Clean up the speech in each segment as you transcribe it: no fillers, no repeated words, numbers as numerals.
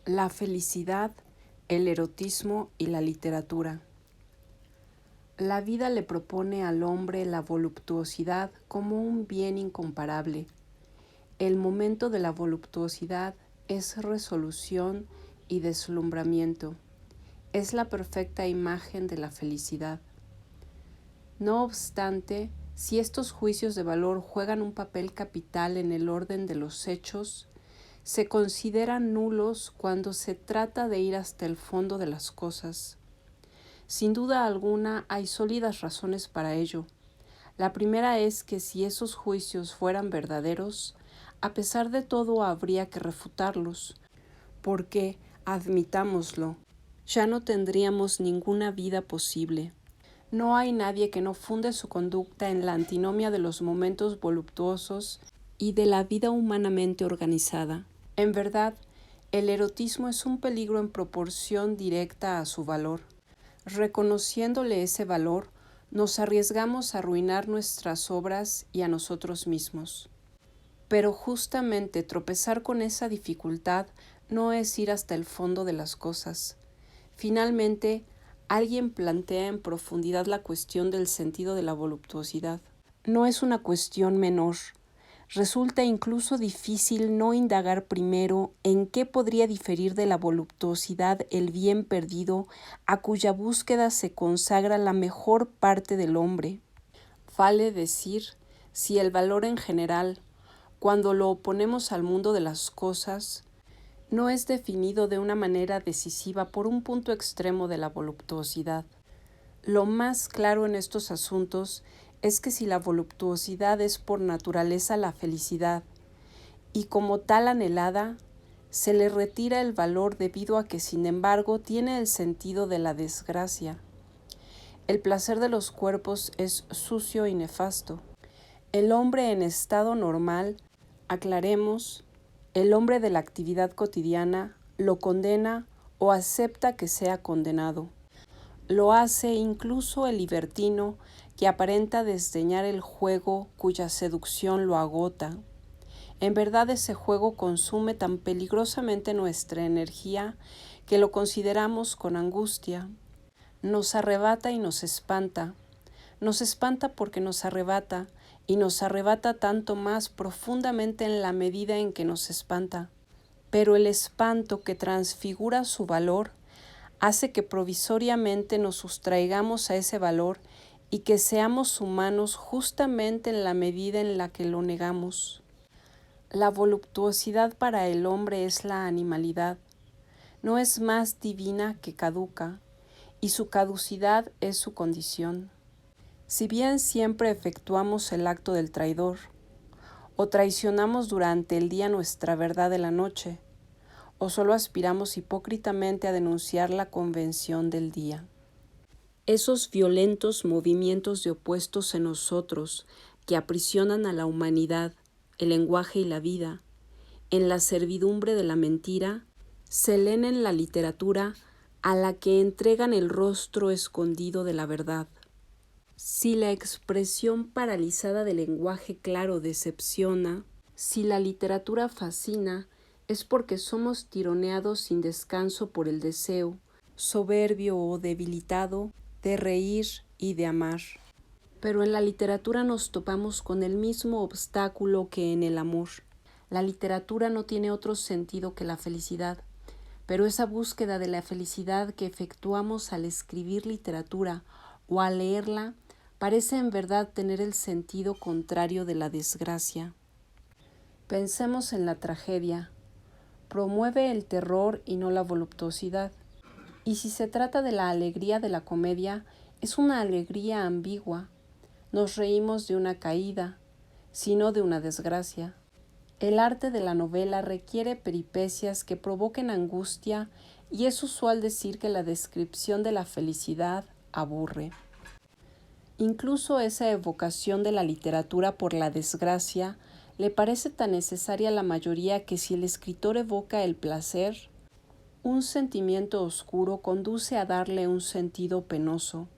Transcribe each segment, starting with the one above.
La felicidad, el erotismo y la literatura. La vida le propone al hombre la voluptuosidad como un bien incomparable. El momento de la voluptuosidad es resolución y deslumbramiento. Es la perfecta imagen de la felicidad. No obstante, si estos juicios de valor juegan un papel capital en el orden de los hechos, se consideran nulos cuando se trata de ir hasta el fondo de las cosas. Sin duda alguna hay sólidas razones para ello. La primera es que si esos juicios fueran verdaderos, a pesar de todo habría que refutarlos, porque, admitámoslo, ya no tendríamos ninguna vida posible. No hay nadie que no funde su conducta en la antinomia de los momentos voluptuosos y de la vida humanamente organizada. En verdad, el erotismo es un peligro en proporción directa a su valor. Reconociéndole ese valor, nos arriesgamos a arruinar nuestras obras y a nosotros mismos. Pero justamente tropezar con esa dificultad no es ir hasta el fondo de las cosas. Finalmente, alguien plantea en profundidad la cuestión del sentido de la voluptuosidad. No es una cuestión menor. Resulta incluso difícil no indagar primero en qué podría diferir de la voluptuosidad el bien perdido a cuya búsqueda se consagra la mejor parte del hombre. Vale decir, si el valor en general, cuando lo oponemos al mundo de las cosas, no es definido de una manera decisiva por un punto extremo de la voluptuosidad. Lo más claro en estos asuntos es que si la voluptuosidad es por naturaleza la felicidad, y como tal anhelada, se le retira el valor debido a que sin embargo tiene el sentido de la desgracia. El placer de los cuerpos es sucio y nefasto. El hombre en estado normal, aclaremos, el hombre de la actividad cotidiana, lo condena o acepta que sea condenado. Lo hace incluso el libertino que aparenta desdeñar el juego cuya seducción lo agota. En verdad ese juego consume tan peligrosamente nuestra energía que lo consideramos con angustia. Nos arrebata y nos espanta. Nos espanta porque nos arrebata y nos arrebata tanto más profundamente en la medida en que nos espanta. Pero el espanto que transfigura su valor hace que provisoriamente nos sustraigamos a ese valor y que seamos humanos justamente en la medida en la que lo negamos. La voluptuosidad para el hombre es la animalidad, no es más divina que caduca, y su caducidad es su condición. Si bien siempre efectuamos el acto del traidor, o traicionamos durante el día nuestra verdad de la noche, o solo aspiramos hipócritamente a denunciar la convención del día. Esos violentos movimientos de opuestos en nosotros que aprisionan a la humanidad, el lenguaje y la vida, en la servidumbre de la mentira, se leen en la literatura a la que entregan el rostro escondido de la verdad. Si la expresión paralizada del lenguaje claro decepciona, si la literatura fascina, es porque somos tironeados sin descanso por el deseo, soberbio o debilitado, de reír y de amar. Pero en la literatura nos topamos con el mismo obstáculo que en el amor. La literatura no tiene otro sentido que la felicidad, pero esa búsqueda de la felicidad que efectuamos al escribir literatura o al leerla parece en verdad tener el sentido contrario de la desgracia. Pensemos en la tragedia. Promueve el terror y no la voluptuosidad. Y si se trata de la alegría de la comedia, es una alegría ambigua. Nos reímos de una caída, sino de una desgracia. El arte de la novela requiere peripecias que provoquen angustia y es usual decir que la descripción de la felicidad aburre. Incluso esa evocación de la literatura por la desgracia le parece tan necesaria a la mayoría que si el escritor evoca el placer, un sentimiento oscuro conduce a darle un sentido penoso.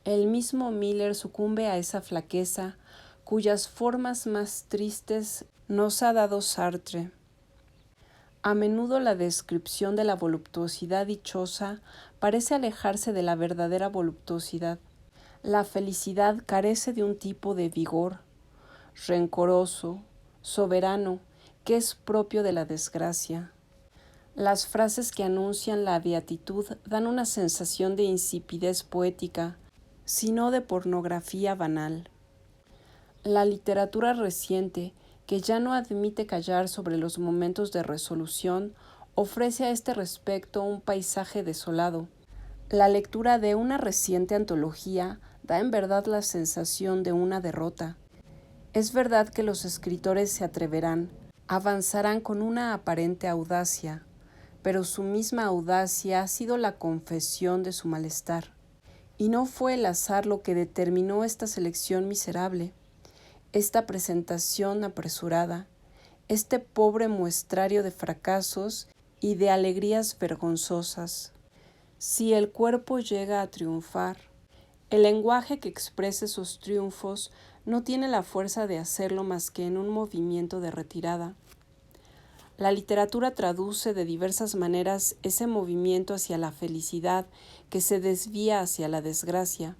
El mismo Miller sucumbe a esa flaqueza cuyas formas más tristes nos ha dado Sartre. A menudo la descripción de la voluptuosidad dichosa parece alejarse de la verdadera voluptuosidad. La felicidad carece de un tipo de vigor rencoroso, soberano, que es propio de la desgracia. Las frases que anuncian la beatitud dan una sensación de insipidez poética, sino de pornografía banal. La literatura reciente, que ya no admite callar sobre los momentos de resolución, ofrece a este respecto un paisaje desolado. La lectura de una reciente antología da en verdad la sensación de una derrota. Es verdad que los escritores se atreverán, avanzarán con una aparente audacia, pero su misma audacia ha sido la confesión de su malestar. Y no fue el azar lo que determinó esta selección miserable, esta presentación apresurada, este pobre muestrario de fracasos y de alegrías vergonzosas. Si el cuerpo llega a triunfar, el lenguaje que expresa esos triunfos no tiene la fuerza de hacerlo más que en un movimiento de retirada. La literatura traduce de diversas maneras ese movimiento hacia la felicidad que se desvía hacia la desgracia,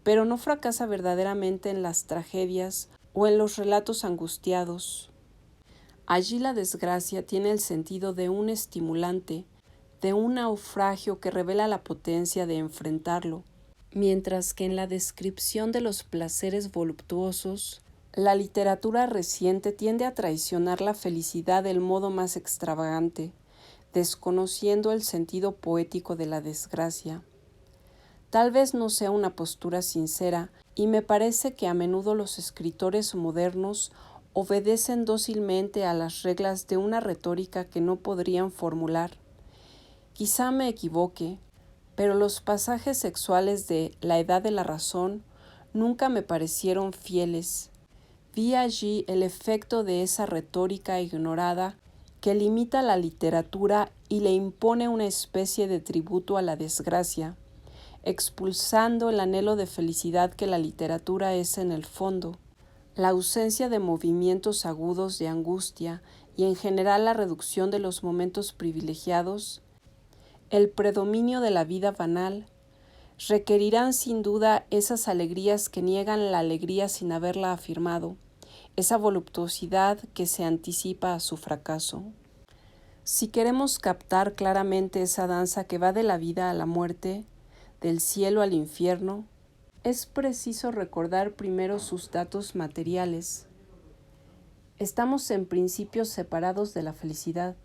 pero no fracasa verdaderamente en las tragedias o en los relatos angustiados. Allí la desgracia tiene el sentido de un estimulante, de un naufragio que revela la potencia de enfrentarlo, mientras que en la descripción de los placeres voluptuosos, la literatura reciente tiende a traicionar la felicidad del modo más extravagante, desconociendo el sentido poético de la desgracia. Tal vez no sea una postura sincera, y me parece que a menudo los escritores modernos obedecen dócilmente a las reglas de una retórica que no podrían formular. Quizá me equivoque, pero los pasajes sexuales de La Edad de la Razón nunca me parecieron fieles. Vi allí el efecto de esa retórica ignorada que limita la literatura y le impone una especie de tributo a la desgracia, expulsando el anhelo de felicidad que la literatura es en el fondo, la ausencia de movimientos agudos de angustia y en general la reducción de los momentos privilegiados, el predominio de la vida banal, requerirán sin duda esas alegrías que niegan la alegría sin haberla afirmado, esa voluptuosidad que se anticipa a su fracaso. Si queremos captar claramente esa danza que va de la vida a la muerte, del cielo al infierno, es preciso recordar primero sus datos materiales. Estamos en principio separados de la felicidad.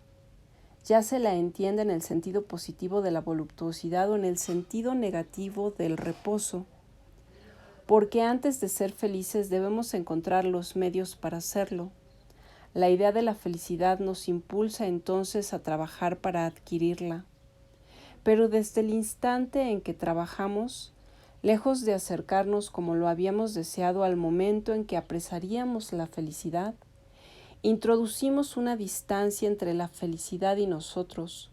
Ya se la entiende en el sentido positivo de la voluptuosidad o en el sentido negativo del reposo, porque antes de ser felices debemos encontrar los medios para hacerlo. La idea de la felicidad nos impulsa entonces a trabajar para adquirirla. Pero desde el instante en que trabajamos, lejos de acercarnos como lo habíamos deseado al momento en que apresaríamos la felicidad, introducimos una distancia entre la felicidad y nosotros,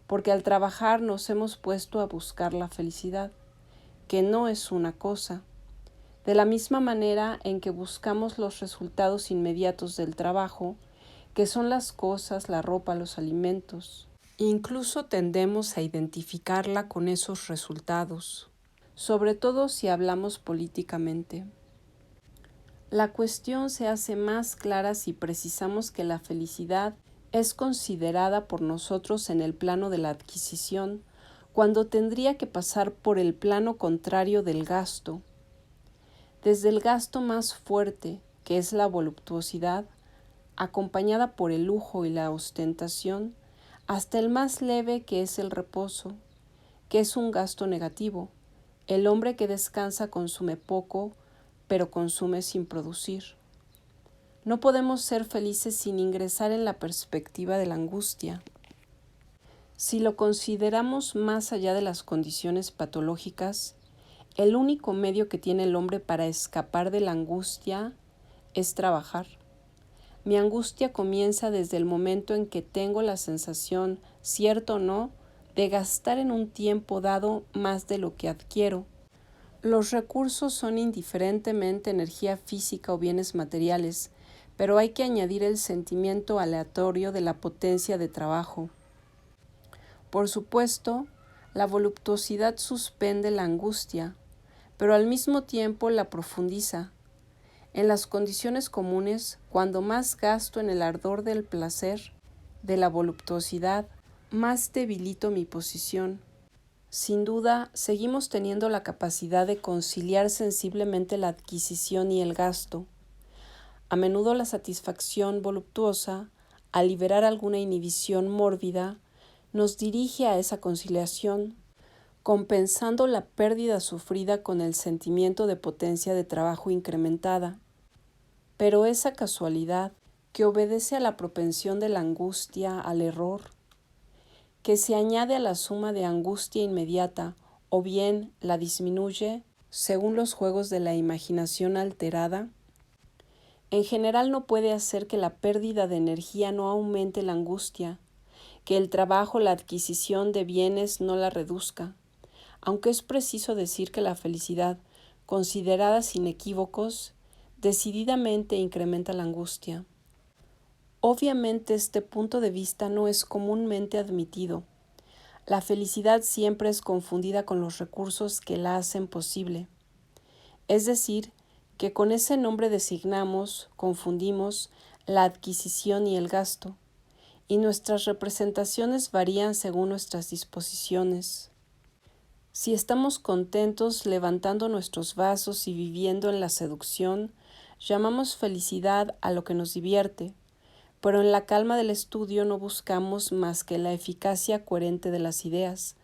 porque al trabajar nos hemos puesto a buscar la felicidad, que no es una cosa, de la misma manera en que buscamos los resultados inmediatos del trabajo, que son las cosas, la ropa, los alimentos. Incluso tendemos a identificarla con esos resultados, sobre todo si hablamos políticamente. La cuestión se hace más clara si precisamos que la felicidad es considerada por nosotros en el plano de la adquisición, cuando tendría que pasar por el plano contrario del gasto. Desde el gasto más fuerte, que es la voluptuosidad, acompañada por el lujo y la ostentación, hasta el más leve, que es el reposo, que es un gasto negativo. El hombre que descansa consume poco, pero consume sin producir. No podemos ser felices sin ingresar en la perspectiva de la angustia. Si lo consideramos más allá de las condiciones patológicas, el único medio que tiene el hombre para escapar de la angustia es trabajar. Mi angustia comienza desde el momento en que tengo la sensación, cierto o no, de gastar en un tiempo dado más de lo que adquiero. Los recursos son indiferentemente energía física o bienes materiales, pero hay que añadir el sentimiento aleatorio de la potencia de trabajo. Por supuesto, la voluptuosidad suspende la angustia, pero al mismo tiempo la profundiza. En las condiciones comunes, cuando más gasto en el ardor del placer, de la voluptuosidad, más debilito mi posición. Sin duda, seguimos teniendo la capacidad de conciliar sensiblemente la adquisición y el gasto. A menudo la satisfacción voluptuosa, al liberar alguna inhibición mórbida, nos dirige a esa conciliación, compensando la pérdida sufrida con el sentimiento de potencia de trabajo incrementada. Pero esa casualidad, que obedece a la propensión de la angustia al error, que se añade a la suma de angustia inmediata o bien la disminuye según los juegos de la imaginación alterada, en general no puede hacer que la pérdida de energía no aumente la angustia, que el trabajo, la adquisición de bienes no la reduzca, aunque es preciso decir que la felicidad, considerada sin equívocos, decididamente incrementa la angustia. Obviamente este punto de vista no es comúnmente admitido. La felicidad siempre es confundida con los recursos que la hacen posible. Es decir, que con ese nombre confundimos la adquisición y el gasto, y nuestras representaciones varían según nuestras disposiciones. Si estamos contentos levantando nuestros vasos y viviendo en la seducción, llamamos felicidad a lo que nos divierte, pero en la calma del estudio no buscamos más que la eficacia coherente de las ideas.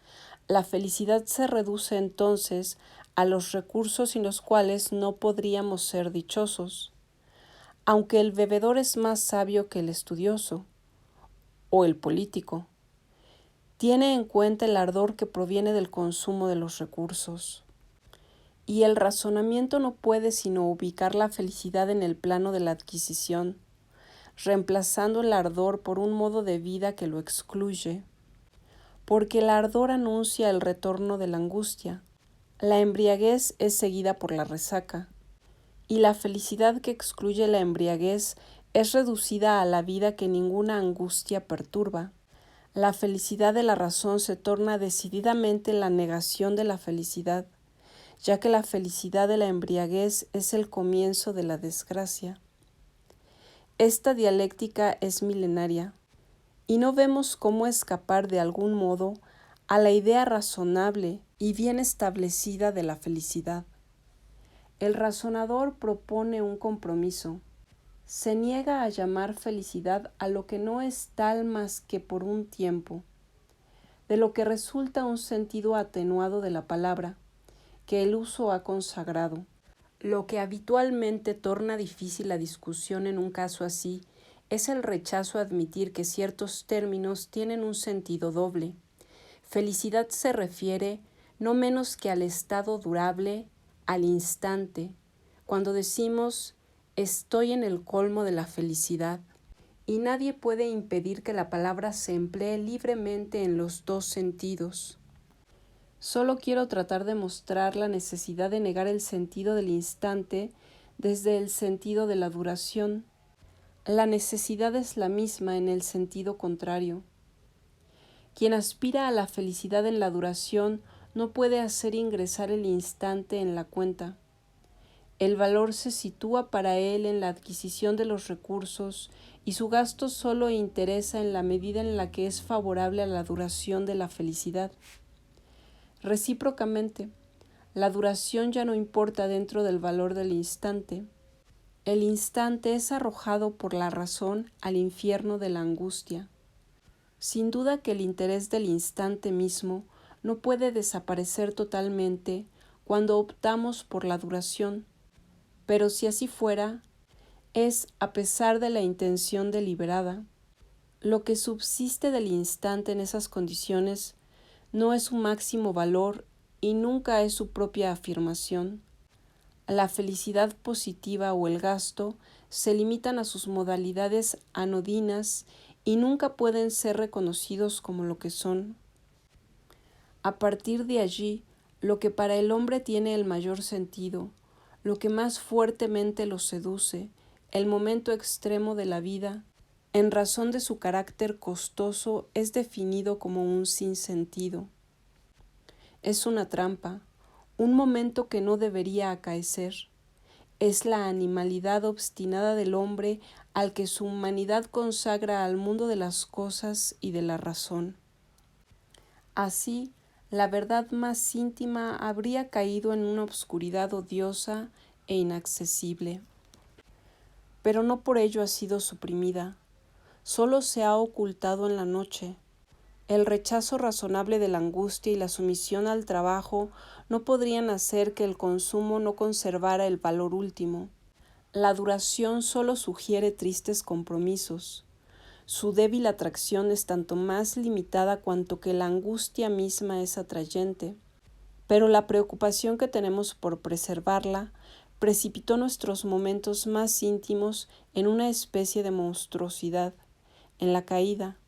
La felicidad se reduce entonces a los recursos sin los cuales no podríamos ser dichosos. Aunque el bebedor es más sabio que el estudioso, o el político, tiene en cuenta el ardor que proviene del consumo de los recursos. Y el razonamiento no puede sino ubicar la felicidad en el plano de la adquisición, reemplazando el ardor por un modo de vida que lo excluye, porque el ardor anuncia el retorno de la angustia, la embriaguez es seguida por la resaca, y la felicidad que excluye la embriaguez es reducida a la vida que ninguna angustia perturba. La felicidad de la razón se torna decididamente la negación de la felicidad, ya que la felicidad de la embriaguez es el comienzo de la desgracia. Esta dialéctica es milenaria, y no vemos cómo escapar de algún modo a la idea razonable y bien establecida de la felicidad. El razonador propone un compromiso. Se niega a llamar felicidad a lo que no es tal más que por un tiempo, de lo que resulta un sentido atenuado de la palabra, que el uso ha consagrado. Lo que habitualmente torna difícil la discusión en un caso así es el rechazo a admitir que ciertos términos tienen un sentido doble. Felicidad se refiere no menos que al estado durable, al instante, cuando decimos estoy en el colmo de la felicidad, y nadie puede impedir que la palabra se emplee libremente en los dos sentidos. Solo quiero tratar de mostrar la necesidad de negar el sentido del instante desde el sentido de la duración. La necesidad es la misma en el sentido contrario. Quien aspira a la felicidad en la duración no puede hacer ingresar el instante en la cuenta. El valor se sitúa para él en la adquisición de los recursos y su gasto solo interesa en la medida en la que es favorable a la duración de la felicidad. Recíprocamente, la duración ya no importa dentro del valor del instante. El instante es arrojado por la razón al infierno de la angustia. Sin duda que el interés del instante mismo no puede desaparecer totalmente cuando optamos por la duración, pero si así fuera, es a pesar de la intención deliberada. Lo que subsiste del instante en esas condiciones no es su máximo valor y nunca es su propia afirmación. La felicidad positiva o el gasto se limitan a sus modalidades anodinas y nunca pueden ser reconocidos como lo que son. A partir de allí, lo que para el hombre tiene el mayor sentido, lo que más fuertemente lo seduce, el momento extremo de la vida, en razón de su carácter costoso, es definido como un sinsentido. Es una trampa, un momento que no debería acaecer. Es la animalidad obstinada del hombre al que su humanidad consagra al mundo de las cosas y de la razón. Así, la verdad más íntima habría caído en una obscuridad odiosa e inaccesible. Pero no por ello ha sido suprimida, solo se ha ocultado en la noche. El rechazo razonable de la angustia y la sumisión al trabajo no podrían hacer que el consumo no conservara el valor último. La duración solo sugiere tristes compromisos. Su débil atracción es tanto más limitada cuanto que la angustia misma es atrayente, pero la preocupación que tenemos por preservarla precipitó nuestros momentos más íntimos en una especie de monstruosidad, en la caída,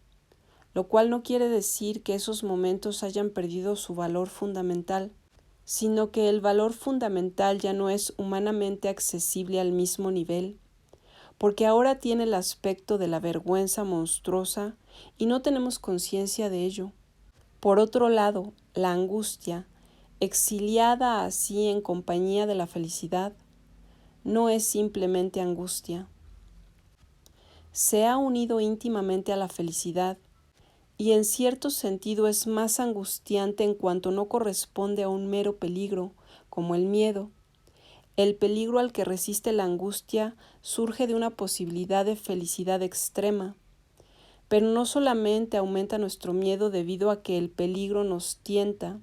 lo cual no quiere decir que esos momentos hayan perdido su valor fundamental, sino que el valor fundamental ya no es humanamente accesible al mismo nivel, porque ahora tiene el aspecto de la vergüenza monstruosa y no tenemos conciencia de ello. Por otro lado, la angustia, exiliada así en compañía de la felicidad, no es simplemente angustia. Se ha unido íntimamente a la felicidad y en cierto sentido es más angustiante en cuanto no corresponde a un mero peligro, como el miedo. El peligro al que resiste la angustia surge de una posibilidad de felicidad extrema, pero no solamente aumenta nuestro miedo debido a que el peligro nos tienta.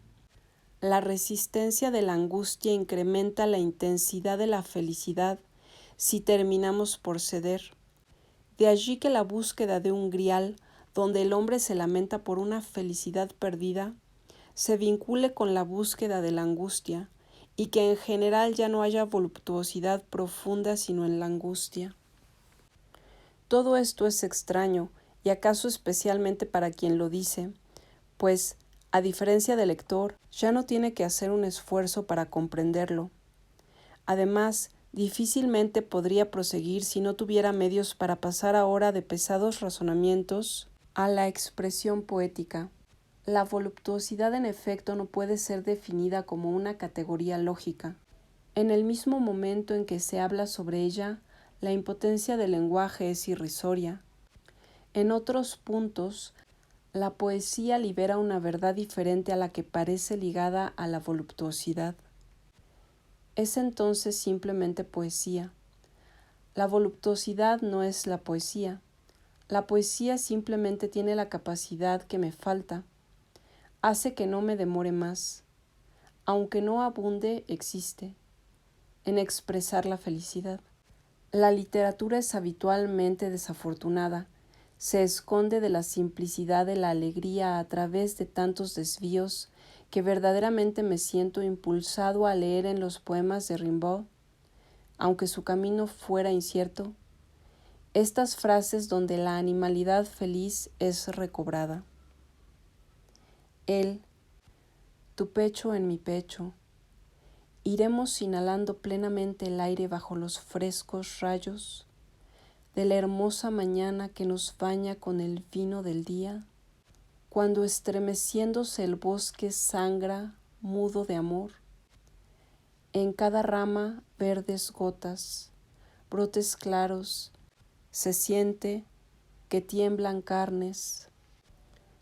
La resistencia de la angustia incrementa la intensidad de la felicidad si terminamos por ceder. De allí que la búsqueda de un grial, donde el hombre se lamenta por una felicidad perdida, se vincule con la búsqueda de la angustia, y que en general ya no haya voluptuosidad profunda sino en la angustia. Todo esto es extraño, y acaso especialmente para quien lo dice, pues, a diferencia del lector, ya no tiene que hacer un esfuerzo para comprenderlo. Además, difícilmente podría proseguir si no tuviera medios para pasar ahora de pesados razonamientos a la expresión poética. La voluptuosidad en efecto no puede ser definida como una categoría lógica. En el mismo momento en que se habla sobre ella, la impotencia del lenguaje es irrisoria. En otros puntos, la poesía libera una verdad diferente a la que parece ligada a la voluptuosidad. Es entonces simplemente poesía. La voluptuosidad no es la poesía. La poesía simplemente tiene la capacidad que me falta. Hace que no me demore más, aunque no abunde, existe, en expresar la felicidad. La literatura es habitualmente desafortunada, se esconde de la simplicidad de la alegría a través de tantos desvíos que verdaderamente me siento impulsado a leer en los poemas de Rimbaud, aunque su camino fuera incierto, estas frases donde la animalidad feliz es recobrada. Él, tu pecho en mi pecho, iremos inhalando plenamente el aire bajo los frescos rayos de la hermosa mañana que nos baña con el vino del día, cuando estremeciéndose el bosque sangra mudo de amor, en cada rama verdes gotas, brotes claros, se siente que tiemblan carnes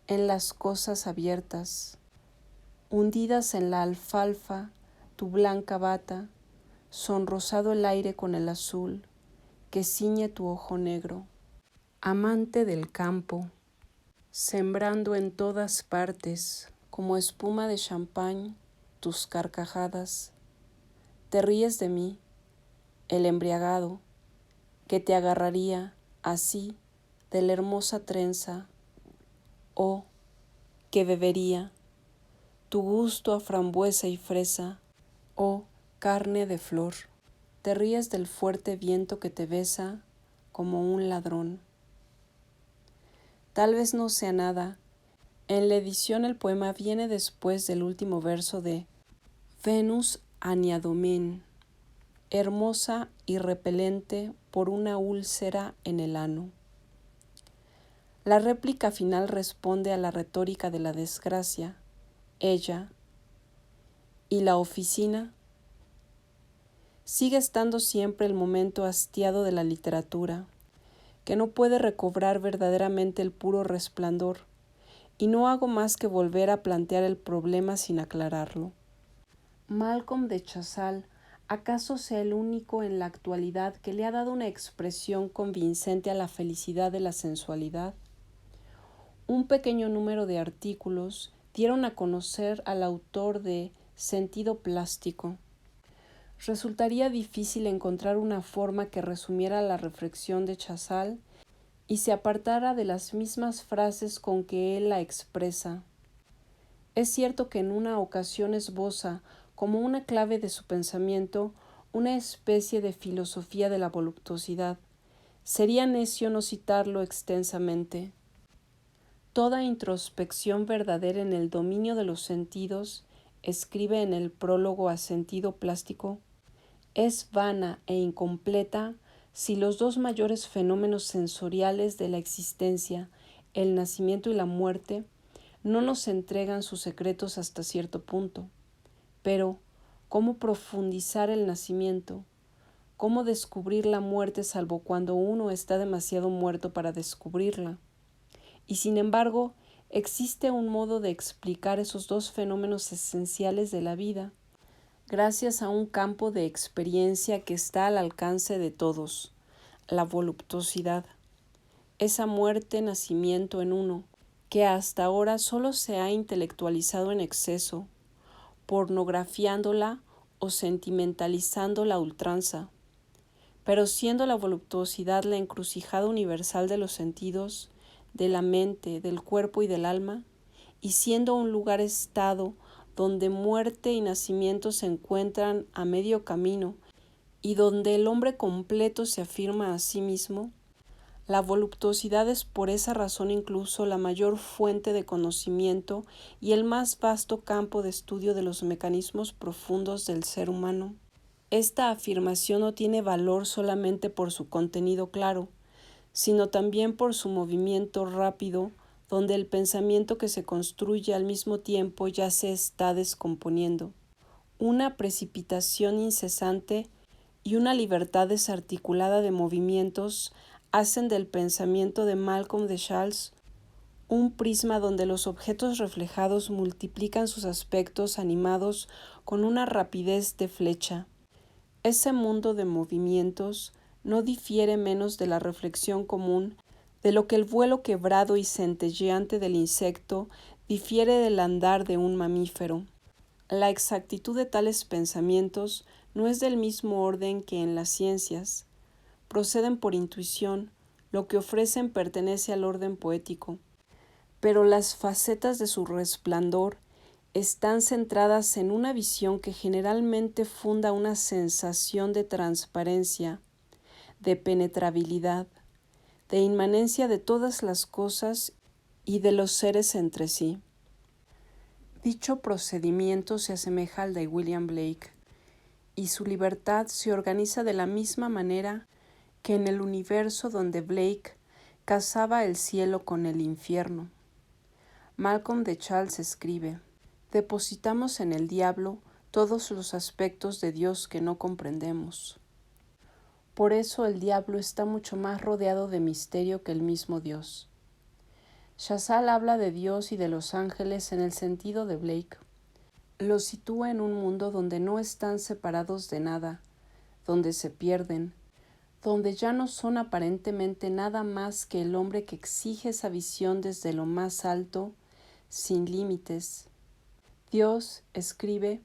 en las cosas abiertas, hundidas en la alfalfa, tu blanca bata, sonrosado el aire con el azul que ciñe tu ojo negro. Amante del campo, sembrando en todas partes, como espuma de champán, tus carcajadas, te ríes de mí, el embriagado, que te agarraría así de la hermosa trenza, oh, que bebería tu gusto a frambuesa y fresa, oh, carne de flor. Te ríes del fuerte viento que te besa como un ladrón. Tal vez no sea nada. En la edición el poema viene después del último verso de Venus Aniadomen, hermosa y repelente por una úlcera en el ano. La réplica final responde a la retórica de la desgracia. Ella y la oficina sigue estando siempre el momento hastiado de la literatura, que no puede recobrar verdaderamente el puro resplandor, y no hago más que volver a plantear el problema sin aclararlo. Malcolm de Chazal acaso sea el único en la actualidad que le ha dado una expresión convincente a la felicidad de la sensualidad. Un pequeño número de artículos dieron a conocer al autor de Sentido Plástico. Resultaría difícil encontrar una forma que resumiera la reflexión de Chazal y se apartara de las mismas frases con que él la expresa. Es cierto que en una ocasión esboza, como una clave de su pensamiento, una especie de filosofía de la voluptuosidad. Sería necio no citarlo extensamente. Toda introspección verdadera en el dominio de los sentidos, escribe en el prólogo a Sentido Plástico, es vana e incompleta si los dos mayores fenómenos sensoriales de la existencia, el nacimiento y la muerte, no nos entregan sus secretos hasta cierto punto. Pero, ¿cómo profundizar el nacimiento? ¿Cómo descubrir la muerte salvo cuando uno está demasiado muerto para descubrirla? Y sin embargo, existe un modo de explicar esos dos fenómenos esenciales de la vida, gracias a un campo de experiencia que está al alcance de todos, la voluptuosidad, esa muerte-nacimiento en uno, que hasta ahora solo se ha intelectualizado en exceso, pornografiándola o sentimentalizándola a ultranza. Pero siendo la voluptuosidad la encrucijada universal de los sentidos, de la mente, del cuerpo y del alma, y siendo un lugar estado donde muerte y nacimiento se encuentran a medio camino y donde el hombre completo se afirma a sí mismo, la voluptuosidad es por esa razón incluso la mayor fuente de conocimiento y el más vasto campo de estudio de los mecanismos profundos del ser humano. Esta afirmación no tiene valor solamente por su contenido claro, sino también por su movimiento rápido, donde el pensamiento que se construye al mismo tiempo ya se está descomponiendo. Una precipitación incesante y una libertad desarticulada de movimientos hacen del pensamiento de Malcolm de Chazal un prisma donde los objetos reflejados multiplican sus aspectos animados con una rapidez de flecha. Ese mundo de movimientos no difiere menos de la reflexión común, de lo que el vuelo quebrado y centelleante del insecto difiere del andar de un mamífero. La exactitud de tales pensamientos no es del mismo orden que en las ciencias. Proceden por intuición, lo que ofrecen pertenece al orden poético, pero las facetas de su resplandor están centradas en una visión que generalmente funda una sensación de transparencia, de penetrabilidad, de inmanencia de todas las cosas y de los seres entre sí. Dicho procedimiento se asemeja al de William Blake, y su libertad se organiza de la misma manera que en el universo donde Blake casaba el cielo con el infierno. Malcolm de Chazal escribe: depositamos en el diablo todos los aspectos de Dios que no comprendemos. Por eso el diablo está mucho más rodeado de misterio que el mismo Dios. Chazal habla de Dios y de los ángeles en el sentido de Blake. Los sitúa en un mundo donde no están separados de nada, donde se pierden, donde ya no son aparentemente nada más que el hombre que exige esa visión desde lo más alto, sin límites. Dios, escribe,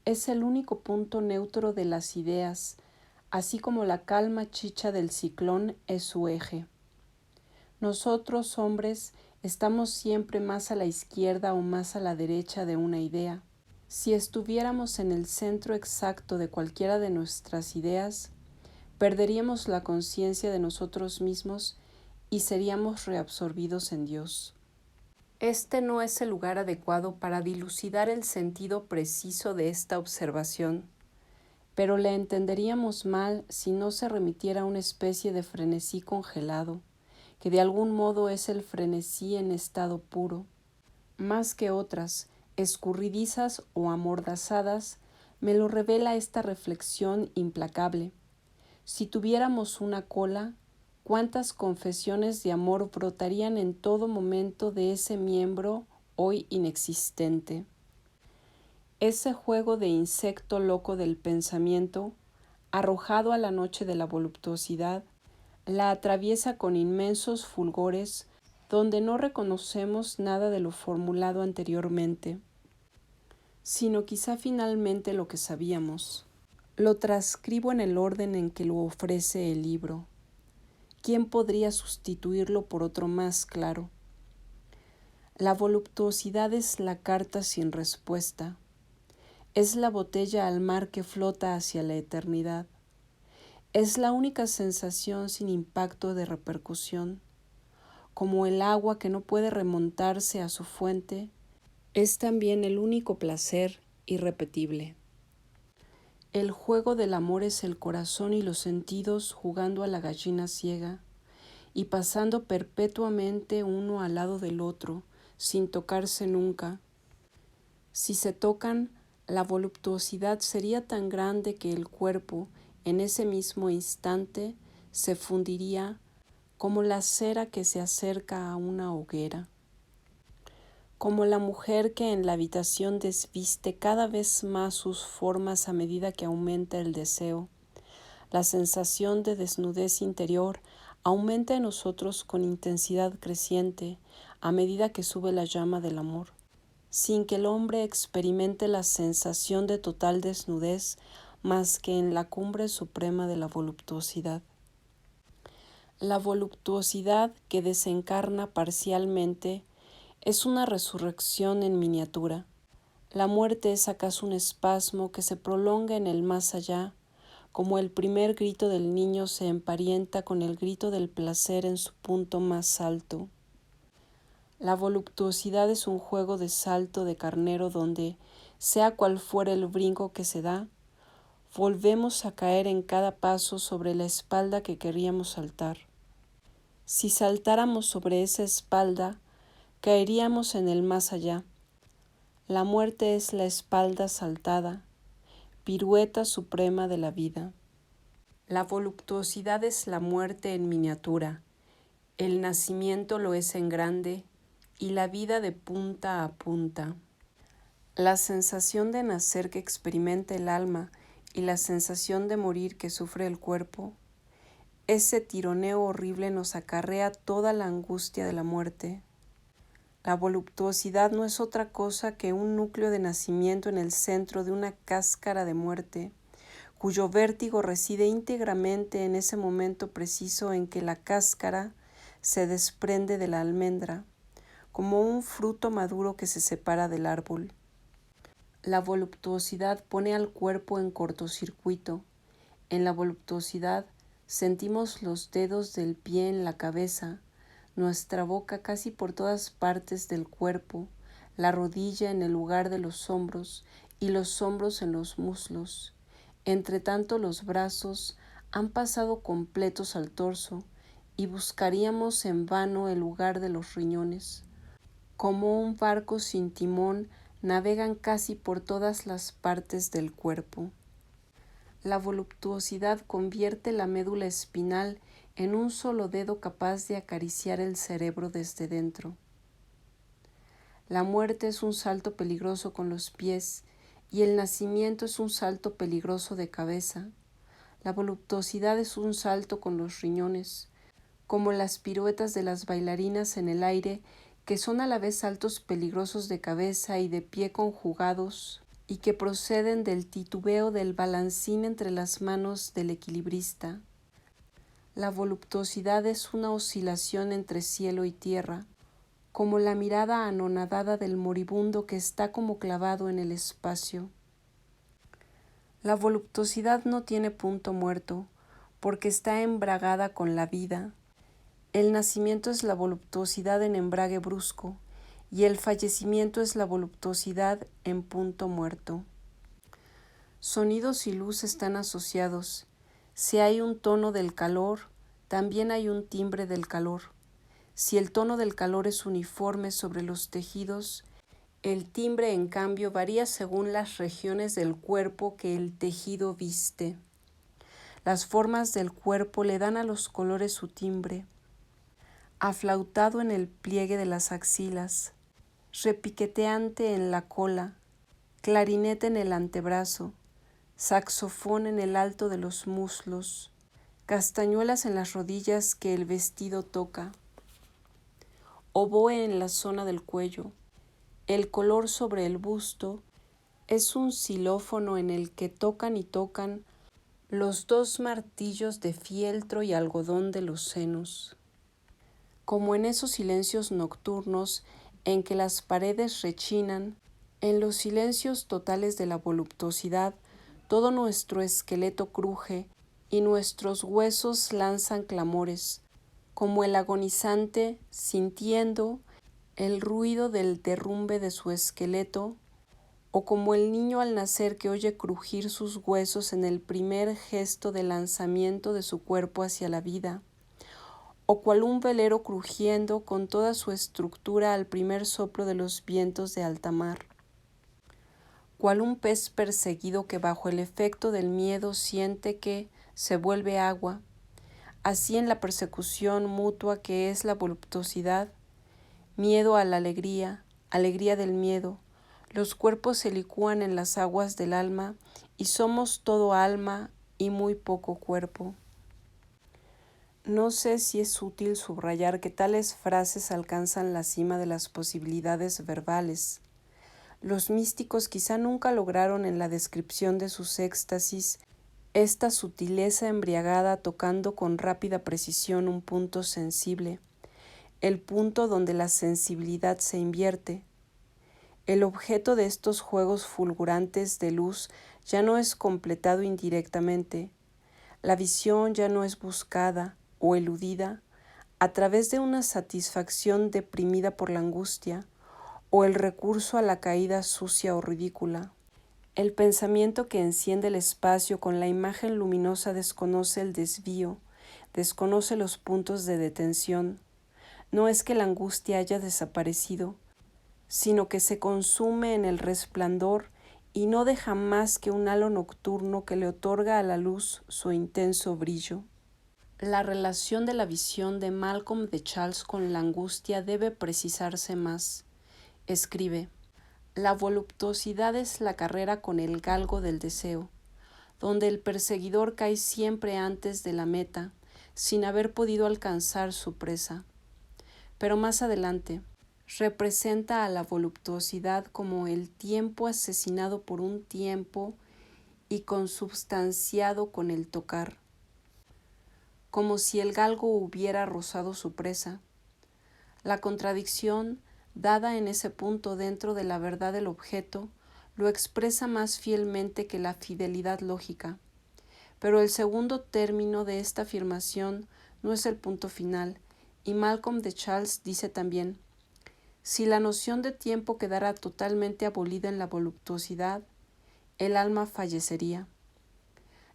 es el único punto neutro de las ideas, así como la calma chicha del ciclón es su eje. Nosotros, hombres, estamos siempre más a la izquierda o más a la derecha de una idea. Si estuviéramos en el centro exacto de cualquiera de nuestras ideas, perderíamos la conciencia de nosotros mismos y seríamos reabsorbidos en Dios. Este no es el lugar adecuado para dilucidar el sentido preciso de esta observación. pero le entenderíamos mal si no se remitiera a una especie de frenesí congelado, que de algún modo es el frenesí en estado puro. Más que otras, escurridizas o amordazadas, me lo revela esta reflexión implacable. Si tuviéramos una cola, ¿cuántas confesiones de amor brotarían en todo momento de ese miembro hoy inexistente? Ese juego de insecto loco del pensamiento, arrojado a la noche de la voluptuosidad, la atraviesa con inmensos fulgores donde no reconocemos nada de lo formulado anteriormente, sino quizá finalmente lo que sabíamos. Lo transcribo en el orden en que lo ofrece el libro. ¿Quién podría sustituirlo por otro más claro? La voluptuosidad es la carta sin respuesta. Es la botella al mar que flota hacia la eternidad. Es la única sensación sin impacto de repercusión. Como el agua que no puede remontarse a su fuente, es también el único placer irrepetible. El juego del amor es el corazón y los sentidos jugando a la gallina ciega y pasando perpetuamente uno al lado del otro, sin tocarse nunca. Si se tocan, la voluptuosidad sería tan grande que el cuerpo, en ese mismo instante, se fundiría como la cera que se acerca a una hoguera. Como la mujer que en la habitación desviste cada vez más sus formas a medida que aumenta el deseo. La sensación de desnudez interior aumenta en nosotros con intensidad creciente a medida que sube la llama del amor, sin que el hombre experimente la sensación de total desnudez más que en la cumbre suprema de la voluptuosidad. La voluptuosidad que desencarna parcialmente es una resurrección en miniatura. La muerte es acaso un espasmo que se prolonga en el más allá, como el primer grito del niño se emparenta con el grito del placer en su punto más alto. La voluptuosidad es un juego de salto de carnero donde, sea cual fuera el brinco que se da, volvemos a caer en cada paso sobre la espalda que queríamos saltar. Si saltáramos sobre esa espalda, caeríamos en el más allá. La muerte es la espalda saltada, pirueta suprema de la vida. La voluptuosidad es la muerte en miniatura, el nacimiento lo es en grande y la vida de punta a punta. La sensación de nacer que experimenta el alma y la sensación de morir que sufre el cuerpo, ese tironeo horrible nos acarrea toda la angustia de la muerte. La voluptuosidad no es otra cosa que un núcleo de nacimiento en el centro de una cáscara de muerte, cuyo vértigo reside íntegramente en ese momento preciso en que la cáscara se desprende de la almendra, como un fruto maduro que se separa del árbol. La voluptuosidad pone al cuerpo en cortocircuito. En la voluptuosidad sentimos los dedos del pie en la cabeza, nuestra boca casi por todas partes del cuerpo, la rodilla en el lugar de los hombros y los hombros en los muslos. Entre tanto los brazos han pasado completos al torso y buscaríamos en vano el lugar de los riñones. Como un barco sin timón, navegan casi por todas las partes del cuerpo. La voluptuosidad convierte la médula espinal en un solo dedo capaz de acariciar el cerebro desde dentro. La muerte es un salto peligroso con los pies y el nacimiento es un salto peligroso de cabeza. La voluptuosidad es un salto con los riñones, como las piruetas de las bailarinas en el aire, que son a la vez saltos peligrosos de cabeza y de pie conjugados y que proceden del titubeo del balancín entre las manos del equilibrista. La voluptuosidad es una oscilación entre cielo y tierra, como la mirada anonadada del moribundo que está como clavado en el espacio. La voluptuosidad no tiene punto muerto, porque está embragada con la vida. El nacimiento es la voluptuosidad en embrague brusco, y el fallecimiento es la voluptuosidad en punto muerto. Sonidos y luz están asociados. Si hay un tono del calor, también hay un timbre del calor. Si el tono del calor es uniforme sobre los tejidos, el timbre, en cambio, varía según las regiones del cuerpo que el tejido viste. Las formas del cuerpo le dan a los colores su timbre. Aflautado en el pliegue de las axilas, repiqueteante en la cola, clarinete en el antebrazo, saxofón en el alto de los muslos, castañuelas en las rodillas que el vestido toca, oboe en la zona del cuello. El color sobre el busto es un xilófono en el que tocan y tocan los dos martillos de fieltro y algodón de los senos. Como en esos silencios nocturnos en que las paredes rechinan, en los silencios totales de la voluptuosidad, todo nuestro esqueleto cruje y nuestros huesos lanzan clamores, como el agonizante sintiendo el ruido del derrumbe de su esqueleto, o como el niño al nacer que oye crujir sus huesos en el primer gesto de lanzamiento de su cuerpo hacia la vida, o cual un velero crujiendo con toda su estructura al primer soplo de los vientos de alta mar, cual un pez perseguido que bajo el efecto del miedo siente que se vuelve agua, así en la persecución mutua que es la voluptuosidad, miedo a la alegría, alegría del miedo, los cuerpos se licúan en las aguas del alma y somos todo alma y muy poco cuerpo. No sé si es útil subrayar que tales frases alcanzan la cima de las posibilidades verbales. Los místicos quizá nunca lograron en la descripción de sus éxtasis esta sutileza embriagada tocando con rápida precisión un punto sensible, el punto donde la sensibilidad se invierte. El objeto de estos juegos fulgurantes de luz ya no es completado indirectamente, la visión ya no es buscada o eludida a través de una satisfacción deprimida por la angustia o el recurso a la caída sucia o ridícula. El pensamiento que enciende el espacio con la imagen luminosa desconoce el desvío, desconoce los puntos de detención. No es que la angustia haya desaparecido, sino que se consume en el resplandor y no deja más que un halo nocturno que le otorga a la luz su intenso brillo. La relación de la visión de Malcolm de Charles con la angustia debe precisarse más. Escribe: la voluptuosidad es la carrera con el galgo del deseo, donde el perseguidor cae siempre antes de la meta, sin haber podido alcanzar su presa. Pero más adelante, representa a la voluptuosidad como el tiempo asesinado por un tiempo y consubstanciado con el tocar, como si el galgo hubiera rozado su presa. La contradicción, dada en ese punto dentro de la verdad del objeto, lo expresa más fielmente que la fidelidad lógica. Pero el segundo término de esta afirmación no es el punto final, y Malcolm de Charles dice también: si la noción de tiempo quedara totalmente abolida en la voluptuosidad, el alma fallecería.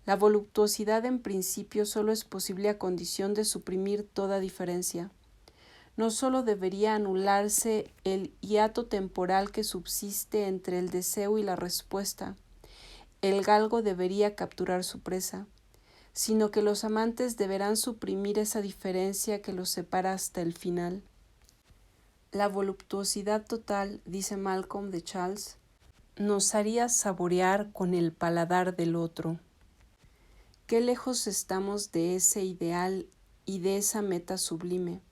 La voluptuosidad en principio solo es posible a condición de suprimir toda diferencia. No solo debería anularse el hiato temporal que subsiste entre el deseo y la respuesta, el galgo debería capturar su presa, sino que los amantes deberán suprimir esa diferencia que los separa hasta el final. La voluptuosidad total, dice Malcolm de Charles, nos haría saborear con el paladar del otro. Qué lejos estamos de ese ideal y de esa meta sublime.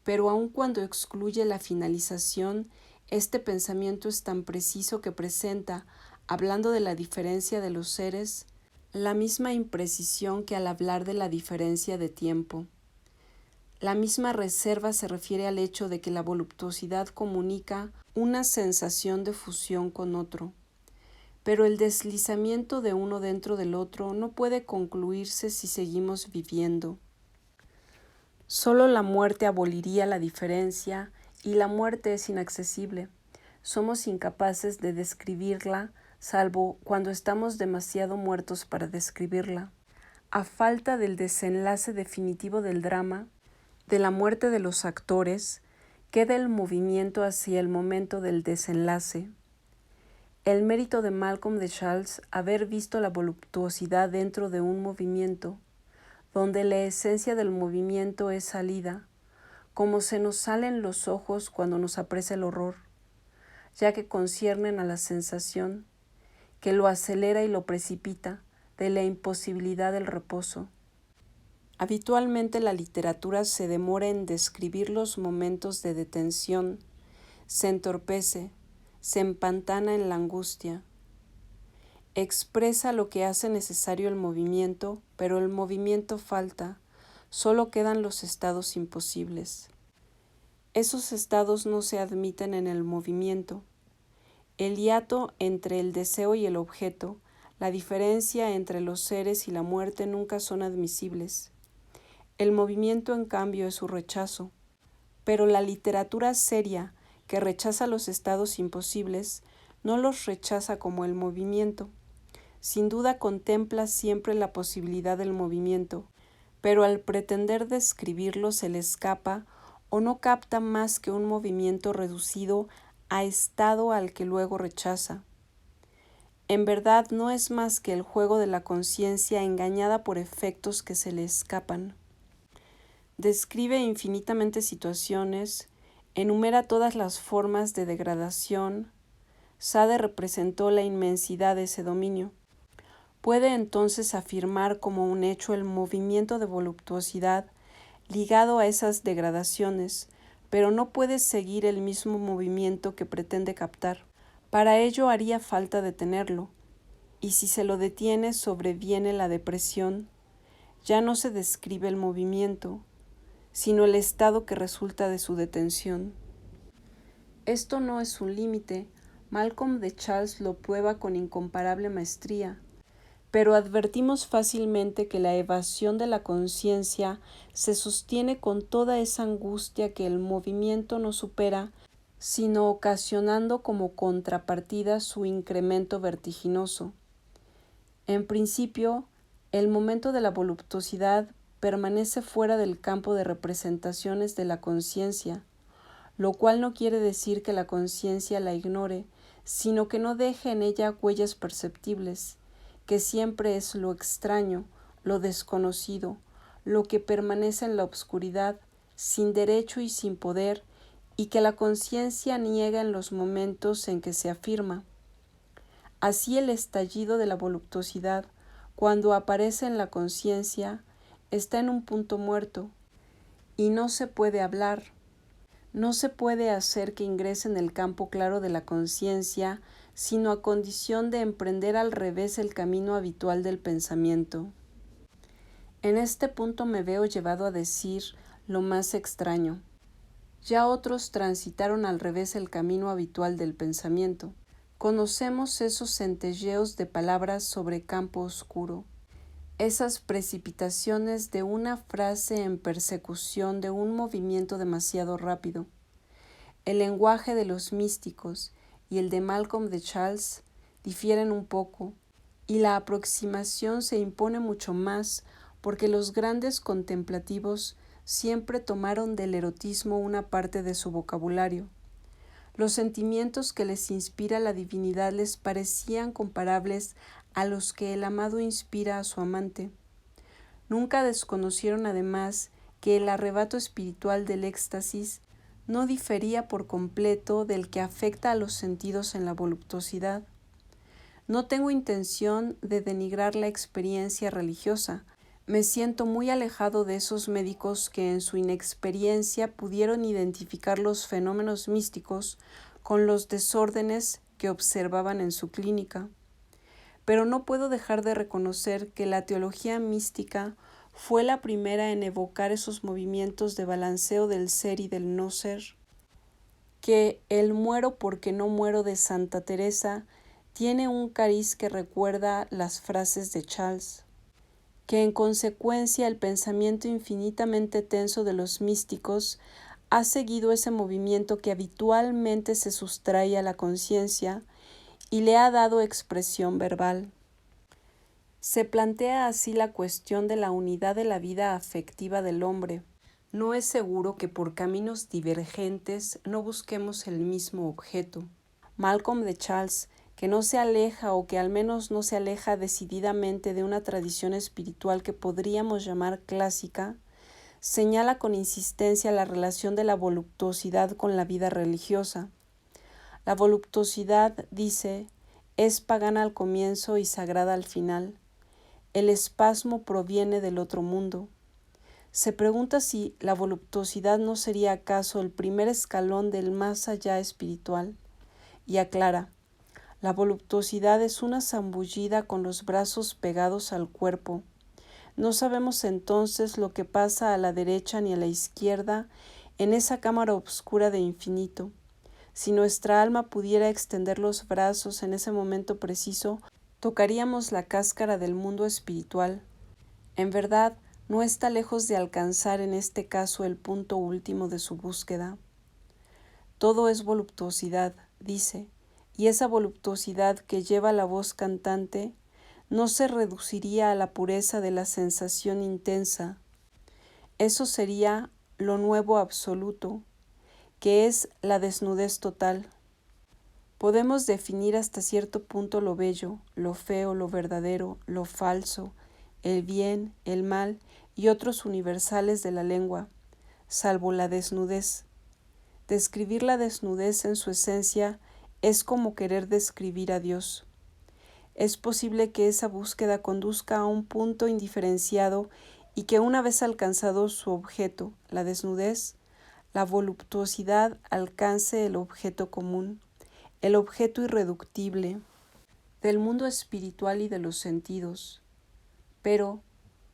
Pero aun cuando excluye la finalización, este pensamiento es tan preciso que presenta, hablando de la diferencia de los seres, la misma imprecisión que al hablar de la diferencia de tiempo. La misma reserva se refiere al hecho de que la voluptuosidad comunica una sensación de fusión con otro, pero el deslizamiento de uno dentro del otro no puede concluirse si seguimos viviendo. Solo la muerte aboliría la diferencia y la muerte es inaccesible. Somos incapaces de describirla salvo cuando estamos demasiado muertos para describirla. A falta del desenlace definitivo del drama, de la muerte de los actores, queda el movimiento hacia el momento del desenlace. El mérito de Malcolm de Charles haber visto la voluptuosidad dentro de un movimiento, donde la esencia del movimiento es salida, como se nos salen los ojos cuando nos apresa el horror, ya que conciernen a la sensación, que lo acelera y lo precipita, de la imposibilidad del reposo. Habitualmente la literatura se demora en describir los momentos de detención, se entorpece, se empantana en la angustia. Expresa lo que hace necesario el movimiento, pero el movimiento falta, solo quedan los estados imposibles. Esos estados no se admiten en el movimiento. El hiato entre el deseo y el objeto, la diferencia entre los seres y la muerte nunca son admisibles. El movimiento, en cambio, es su rechazo. Pero la literatura seria, que rechaza los estados imposibles, no los rechaza como el movimiento. Sin duda contempla siempre la posibilidad del movimiento, pero al pretender describirlo se le escapa o no capta más que un movimiento reducido a estado al que luego rechaza. En verdad no es más que el juego de la conciencia engañada por efectos que se le escapan. Describe infinitamente situaciones, enumera todas las formas de degradación. Sade representó la inmensidad de ese dominio. Puede entonces afirmar como un hecho el movimiento de voluptuosidad ligado a esas degradaciones, pero no puede seguir el mismo movimiento que pretende captar. Para ello haría falta detenerlo, y si se lo detiene sobreviene la depresión. Ya no se describe el movimiento, sino el estado que resulta de su detención. Esto no es un límite. Malcolm de Charles lo prueba con incomparable maestría, pero advertimos fácilmente que la evasión de la conciencia se sostiene con toda esa angustia que el movimiento no supera, sino ocasionando como contrapartida su incremento vertiginoso. En principio, el momento de la voluptuosidad permanece fuera del campo de representaciones de la conciencia, lo cual no quiere decir que la conciencia la ignore, sino que no deje en ella huellas perceptibles, que siempre es lo extraño, lo desconocido, lo que permanece en la obscuridad, sin derecho y sin poder, y que la conciencia niega en los momentos en que se afirma. Así el estallido de la voluptuosidad, cuando aparece en la conciencia, está en un punto muerto, y no se puede hablar. No se puede hacer que ingrese en el campo claro de la conciencia, sino a condición de emprender al revés el camino habitual del pensamiento. En este punto me veo llevado a decir lo más extraño. Ya otros transitaron al revés el camino habitual del pensamiento. Conocemos esos centelleos de palabras sobre campo oscuro, esas precipitaciones de una frase en persecución de un movimiento demasiado rápido. El lenguaje de los místicos y el de Malcolm de Charles difieren un poco, y la aproximación se impone mucho más porque los grandes contemplativos siempre tomaron del erotismo una parte de su vocabulario. Los sentimientos que les inspira la divinidad les parecían comparables a los que el amado inspira a su amante. Nunca desconocieron además que el arrebato espiritual del éxtasis no difería por completo del que afecta a los sentidos en la voluptuosidad. No tengo intención de denigrar la experiencia religiosa. Me siento muy alejado de esos médicos que en su inexperiencia pudieron identificar los fenómenos místicos con los desórdenes que observaban en su clínica. Pero no puedo dejar de reconocer que la teología mística fue la primera en evocar esos movimientos de balanceo del ser y del no ser, que el muero porque no muero de Santa Teresa tiene un cariz que recuerda las frases de Charles, que en consecuencia el pensamiento infinitamente tenso de los místicos ha seguido ese movimiento que habitualmente se sustrae a la conciencia y le ha dado expresión verbal. Se plantea así la cuestión de la unidad de la vida afectiva del hombre. No es seguro que por caminos divergentes no busquemos el mismo objeto. Malcolm de Charles, que no se aleja o que al menos no se aleja decididamente de una tradición espiritual que podríamos llamar clásica, señala con insistencia la relación de la voluptuosidad con la vida religiosa. La voluptuosidad, dice, es pagana al comienzo y sagrada al final. El espasmo proviene del otro mundo. Se pregunta si la voluptuosidad no sería acaso el primer escalón del más allá espiritual, y aclara, la voluptuosidad es una zambullida con los brazos pegados al cuerpo. No sabemos entonces lo que pasa a la derecha ni a la izquierda en esa cámara oscura de infinito. Si nuestra alma pudiera extender los brazos en ese momento preciso, tocaríamos la cáscara del mundo espiritual. En verdad, no está lejos de alcanzar en este caso el punto último de su búsqueda. Todo es voluptuosidad, dice, y esa voluptuosidad que lleva la voz cantante no se reduciría a la pureza de la sensación intensa. Eso sería lo nuevo absoluto, que es la desnudez total. Podemos definir hasta cierto punto lo bello, lo feo, lo verdadero, lo falso, el bien, el mal y otros universales de la lengua, salvo la desnudez. Describir la desnudez en su esencia es como querer describir a Dios. Es posible que esa búsqueda conduzca a un punto indiferenciado y que una vez alcanzado su objeto, la desnudez, la voluptuosidad alcance el objeto común, el objeto irreductible del mundo espiritual y de los sentidos. Pero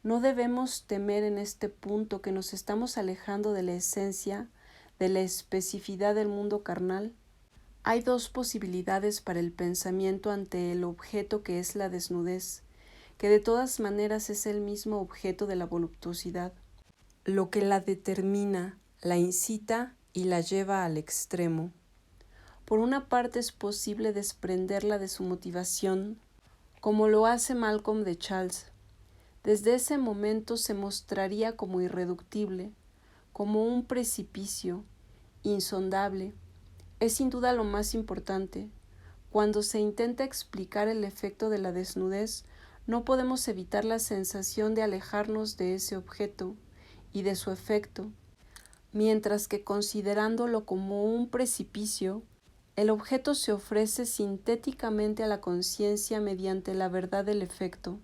no debemos temer en este punto que nos estamos alejando de la esencia, de la especificidad del mundo carnal. Hay dos posibilidades para el pensamiento ante el objeto que es la desnudez, que de todas maneras es el mismo objeto de la voluptuosidad. Lo que la determina, la incita y la lleva al extremo. Por una parte es posible desprenderla de su motivación, como lo hace Malcolm de Charles. Desde ese momento se mostraría como irreductible, como un precipicio, insondable. Es sin duda lo más importante. Cuando se intenta explicar el efecto de la desnudez, no podemos evitar la sensación de alejarnos de ese objeto y de su efecto, mientras que considerándolo como un precipicio, el objeto se ofrece sintéticamente a la conciencia mediante la verdad del efecto.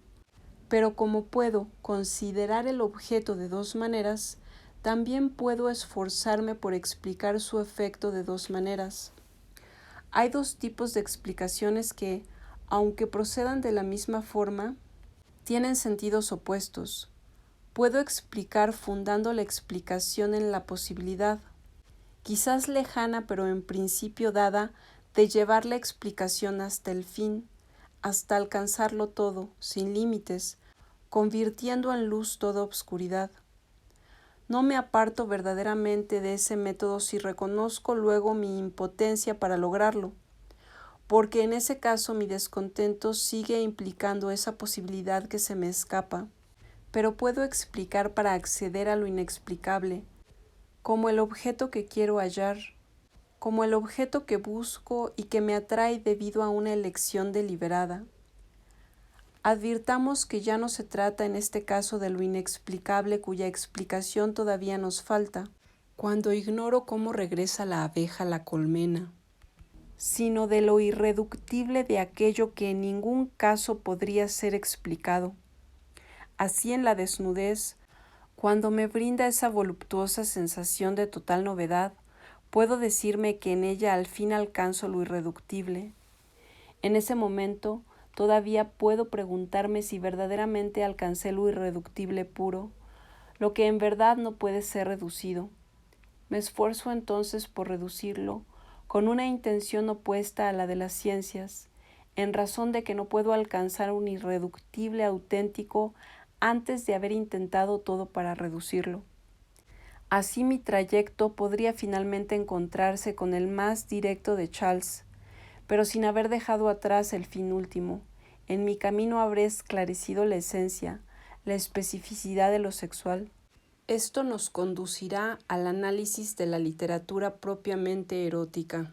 Pero como puedo considerar el objeto de dos maneras, también puedo esforzarme por explicar su efecto de dos maneras. Hay dos tipos de explicaciones que, aunque procedan de la misma forma, tienen sentidos opuestos. Puedo explicar fundando la explicación en la posibilidad, quizás lejana pero en principio dada, de llevar la explicación hasta el fin, hasta alcanzarlo todo, sin límites, convirtiendo en luz toda obscuridad. No me aparto verdaderamente de ese método si reconozco luego mi impotencia para lograrlo, porque en ese caso mi descontento sigue implicando esa posibilidad que se me escapa, pero puedo explicar para acceder a lo inexplicable, como el objeto que quiero hallar, como el objeto que busco y que me atrae debido a una elección deliberada. Advirtamos que ya no se trata en este caso de lo inexplicable cuya explicación todavía nos falta, cuando ignoro cómo regresa la abeja a la colmena, sino de lo irreductible de aquello que en ningún caso podría ser explicado. Así en la desnudez, cuando me brinda esa voluptuosa sensación de total novedad, puedo decirme que en ella al fin alcanzo lo irreductible. En ese momento, todavía puedo preguntarme si verdaderamente alcancé lo irreductible puro, lo que en verdad no puede ser reducido. Me esfuerzo entonces por reducirlo, con una intención opuesta a la de las ciencias, en razón de que no puedo alcanzar un irreductible auténtico antes de haber intentado todo para reducirlo. Así mi trayecto podría finalmente encontrarse con el más directo de Charles, pero sin haber dejado atrás el fin último. En mi camino habré esclarecido la esencia, la especificidad de lo sexual. Esto nos conducirá al análisis de la literatura propiamente erótica.